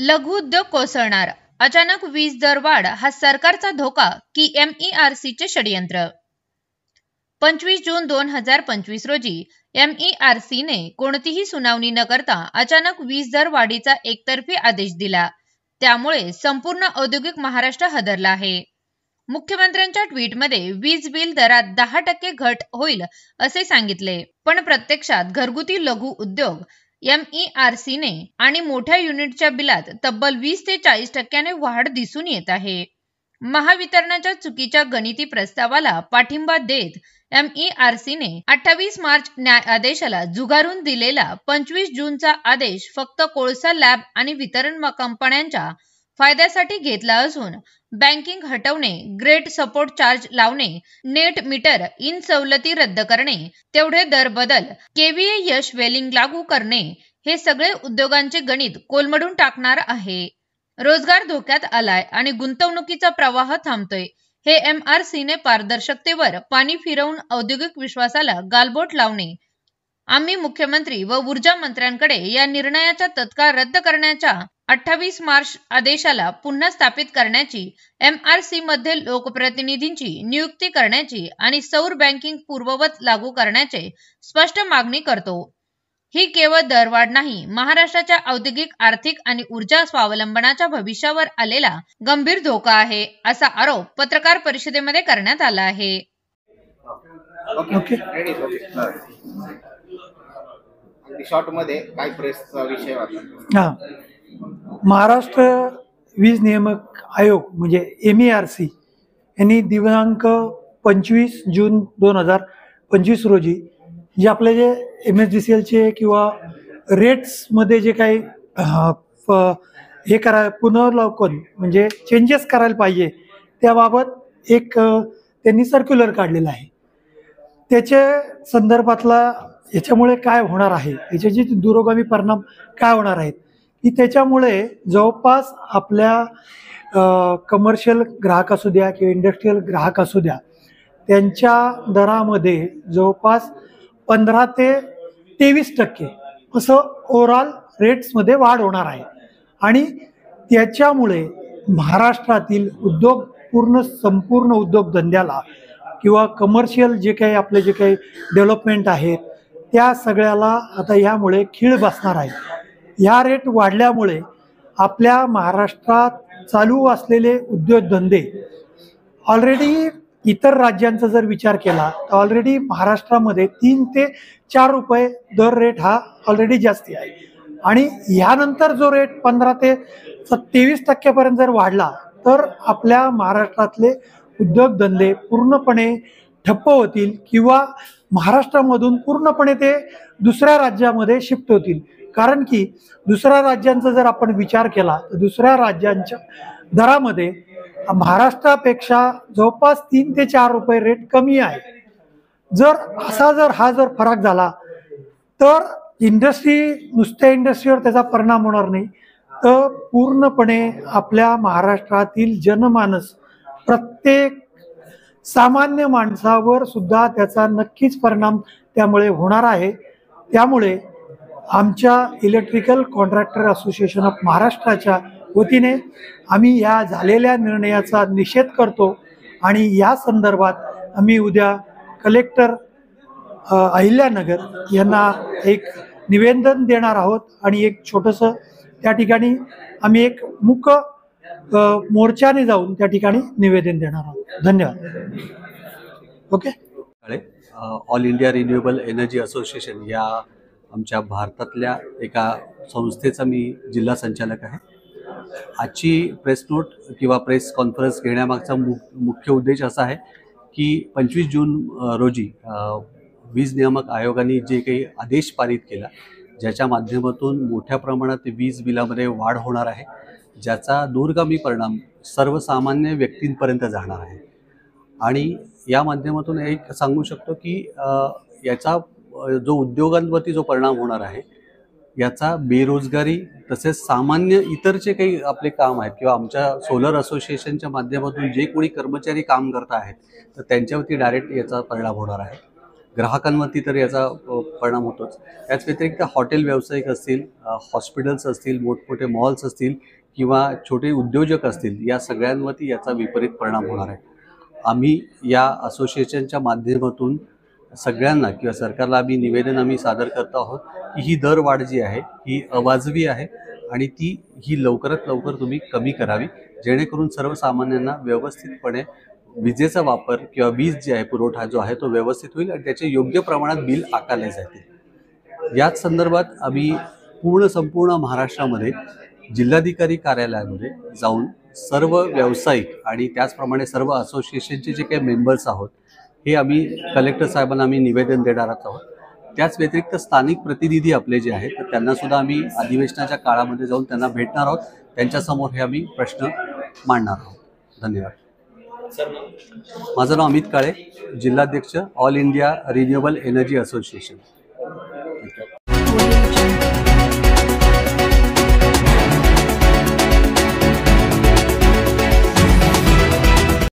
लघु उद्योग कोसळणार, अचानक वीज दर वाढ हा सरकारचा धोका की MERCचे षडयंत्र? 25 जून 2025 रोजी MERCने कोणतीही सुनावणी न करता अचानक वीज दर वाढीचा एकतर्फी आदेश दिला. त्यामुळे संपूर्ण औद्योगिक महाराष्ट्र हादरला आहे. मुख्यमंत्र्यांच्या ट्विटमध्ये वीज बिल दरात 10% घट होईल असे सांगितले, पण प्रत्यक्षात घरगुती लघु उद्योग MERCने आणि मोठ्या युनिटच्या बिलात तब्बल 20 ते 40% वाढ दिसून येत आहे. महावितरणाच्या चुकीच्या गणिती प्रस्तावाला पाठिंबा देत MERCने 28 मार्च न्याय आदेशाला झुगारून दिलेला 25 जूनचा आदेश फक्त कोळसा लॅब आणि वितरण कंपन्यांच्या फायद्यासाठी घेतला असून बँकिंग हटवणे, ग्रेड सपोर्ट चार्ज लावणे, नेट मीटर इन सवलती रद्द करणे, तेवढे दर बदल, KVA यश वेलिंग लागू करणे हे सगळे उद्योगांचे गणित कोलमडून टाकणार आहे. रोजगार धोक्यात आलाय आणि गुंतवणुकीचा प्रवाह थांबतोय. हे MERCने पारदर्शकतेवर पाणी फिरवून औद्योगिक विश्वासाला गालबोट लावणे. आम्ही मुख्यमंत्री व ऊर्जा मंत्र्यांकडे या निर्णयाच्या तत्काळ रद्द करण्याच्या 28 मार्च आदेशाला पुन्हा स्थापित करण्याची, MERC मध्ये लोकप्रतिनिधींची नियुक्ती करण्याची आणि सौर बँकिंग पूर्ववत लागू करण्याचे स्पष्ट मागणी करतो. ही केवळ दरवाढ नाही, महाराष्ट्राच्या औद्योगिक, आर्थिक आणि ऊर्जा स्वावलंबनाच्या भविष्यावर आलेला गंभीर धोका आहे, असा आरोप पत्रकार परिषदेमध्ये करण्यात आला आहे. शॉर्ट मध्ये काय प्रेसचा विषय होता? महाराष्ट्र वीज नियामक आयोग म्हणजे MERC यांनी दिनांक 25 जून 2025 रोजी जे आपले जे MSDCLचे किंवा रेट्समध्ये जे काही हे पुनर्वलोकन म्हणजे चेंजेस करायला पाहिजे त्याबाबत एक त्यांनी सर्क्युलर काढलेला आहे. त्याच्या संदर्भातला याच्यामुळे काय होणार आहे, याच्याचे दूरगामी परिणाम काय होणार आहेत की त्याच्यामुळे जवळपास आपल्या कमर्शियल ग्राहक असू द्या किंवा इंडस्ट्रीयल ग्राहक असू द्या त्यांच्या दरामध्ये जवळपास 15 ते 23% असं ओव्हरऑल रेट्समध्ये वाढ होणार आहे. आणि त्याच्यामुळे महाराष्ट्रातील संपूर्ण उद्योगधंद्याला किंवा कमर्शियल जे काही आपले जे काही डेव्हलपमेंट आहेत त्या सगळ्याला आता यामुळे खीळ बसणार आहे. ह्या रेट वाढल्यामुळे आपल्या महाराष्ट्रात चालू असलेले उद्योगधंदे ऑलरेडी इतर राज्यांचा जर विचार केला तर ऑलरेडी महाराष्ट्रामध्ये 3 ते 4 रुपये दर रेट हा ऑलरेडी जास्ती आहे. आणि ह्यानंतर जो रेट 15 ते 23% पर्यंत जर वाढला तर आपल्या महाराष्ट्रातले उद्योगधंदे पूर्णपणे ठप्प होतील किंवा महाराष्ट्रामधून पूर्णपणे ते दुसऱ्या राज्यामध्ये शिफ्ट होतील. कारण की दुसऱ्या राज्यांचा जर आपण विचार केला तर दुसऱ्या राज्यांच्या दरामध्ये महाराष्ट्रापेक्षा जवळपास 3 ते 4 रुपये रेट कमी आहे. हा जर फरक झाला तर नुसत्या इंडस्ट्रीवर त्याचा परिणाम होणार नाही, तर पूर्णपणे आपल्या महाराष्ट्रातील जनमानस, प्रत्येक सामान्य माणसावर सुद्धा त्याचा नक्कीच परिणाम त्यामुळे होणार आहे. त्यामुळे आमच्या इलेक्ट्रिकल कॉन्ट्रॅक्टर असोसिएशन ऑफ महाराष्ट्राच्या वतीने आम्ही या झालेल्या निर्णयाचा निषेध करतो आणि या संदर्भात आम्ही उद्या कलेक्टर अहिल्यानगर यांना एक निवेदन देणार आहोत आणि एक छोटंसं त्या ठिकाणी आम्ही एक मूक मोर्चाने जाऊन त्या ठिकाणी निवेदन देणार आहोत. धन्यवाद. Okay. All India renewable energy association या आमच्या भारतातल्या एका संस्थेचा मी जिल्हा संचालक आहे. आजची प्रेस नोट किंवा प्रेस कॉन्फरन्स घेण्यामागचा मुख्य उद्देश असा आहे की 25 जून रोजी वीज नियामक आयोगाने जे काही आदेश पारित केला ज्याच्या माध्यमातून मोठ्या प्रमाणात वीज बिलामध्ये वाढ होणार आहे, ज्याचा दूरगामी परिणाम सर्वसामान्य व्यक्तींपर्यंत जाणार आहे. आणि या माध्यमातून एक सांगू शकतो की याचा जो उद्योगांवरती जो परिणाम होणार आहे याचा बेरोजगारी तसेच सामान्य इतर जे काही आपले काम आहेत किंवा आमच्या सोलर असोसिएशनच्या माध्यमातून जे कोणी कर्मचारी काम करत आहेत तर त्यांच्यावरती डायरेक्ट याचा परिणाम होणार आहे. ग्राहकांवरती तर याचा परिणाम होतोच. त्याच व्यतिरिक्त हॉटेल व्यावसायिक असतील, हॉस्पिटल्स असतील, मोठमोठे मॉल्स असतील किंवा छोटे उद्योजक असतील, या सगळ्यांवरती याचा विपरीत परिणाम होणार आहे. आम्ही या असोसिएशनच्या माध्यमातून सगळ्यांना किंवा सरकारला निवेदन सादर करतो आहोत की ही दरवाढ जी आहे ही अवाजवी आहे आणि ही लवकरात लवकर तुम्ही कमी करावी, जेणेकरून सर्वसामान्यांना व्यवस्थितपणे विजेचा वापर किंवा वीज जी आहे, पुरवठा जो आहे तो व्यवस्थित होईल आणि त्याचे योग्य प्रमाणात बिल आकारले जातील. याच संदर्भात आम्ही संपूर्ण महाराष्ट्रामध्ये जिल्हाधिकारी कार्यालयामध्ये जाऊन सर्व व्यावसायिक आणि त्याचप्रमाणे सर्व असोसिएशनचे जे काही मेंबर्स आहोत हे आम्ही कलेक्टर साहेबांना निवेदन देणार आहोत. त्याच व्यतिरिक्त स्थानिक प्रतिनिधी आपले जे आहेत तर त्यांना सुद्धा आम्ही अधिवेशनाच्या काळामध्ये जाऊन त्यांना भेटणार आहोत, त्यांच्यासमोर हे आम्ही प्रश्न मांडणार आहोत. धन्यवाद. माझं नाव अमित काळे, जिल्हाध्यक्ष all India renewable energy association.